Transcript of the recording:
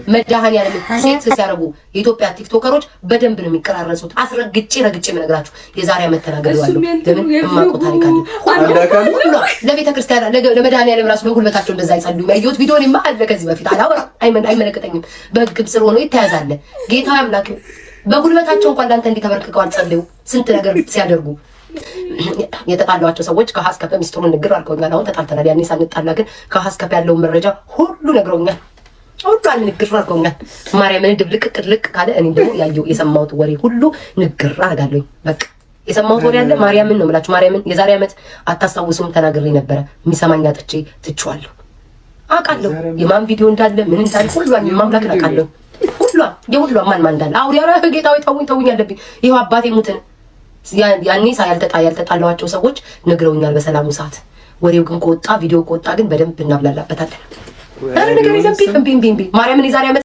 መድኃኒዓለም ሴክስ ሲያረጉ የኢትዮጵያ ቲክቶከሮች በደንብ ነው የሚቀራረጹት። አስረግጬ ረግጬ የምነግራችሁ የዛሬ ዓመት ተናግሬዋለሁ። ለምን የማውቀው ታሪክ አለ። ለቤተ ክርስቲያን ለመድኃኒዓለም ራሱ በጉልበታቸው እንደዛ አይጸልዩም። ያየሁት ቪዲዮ እኔማ አለ ከዚህ በፊት አላወራም። አይመለከተኝም። በሕግም ስር ሆኖ ይተያዛል። ጌታ አምላክ በጉልበታቸው እንኳን ላንተ እንዲተበርክከው አልጸልዩ ስንት ነገር ሲያደርጉ የተጣሏቸው ሰዎች ከሀስከፈ ሚስጥሩን ንግር አድርገውኛል። አሁን ተጣልተናል። ያኔ ሳንጣላ ግን ከሀስከፈ ያለውን መረጃ ሁሉ ነግረውኛል። ሁሉ ንግር አድርገውኛል። ማርያምን ድብልቅ ቅጥልቅ ካለ እኔ ደግሞ ያየው የሰማሁት ወሬ ሁሉ ንግር አድርጋለሁ። በቃ የሰማሁት ወሬ አለ። ማርያምን ነው የምላችሁ። ማርያምን የዛሬ ዓመት አታስታውሱም? ተናግሬ ነበረ። የሚሰማኝ አጥቼ ትቼዋለሁ። አውቃለሁ የማን ቪዲዮ እንዳለ ምን እንዳለ ሁሉን ማምላክ አውቃለሁ። ሁሉን የሁሉን ማን እንዳለ አውሪያ ጌታዊ ተውኝ አለብኝ። ይሄው አባቴ ሙትን ያኔ ያልተጣላዋቸው ሰዎች ነግረውኛል በሰላሙ ሰዓት። ወሬው ግን ከወጣ ቪዲዮ ከወጣ ግን በደንብ እናብላላበታለን። ነገር የለም። ቢምቢ ማርያምን የዛሬ ዓመት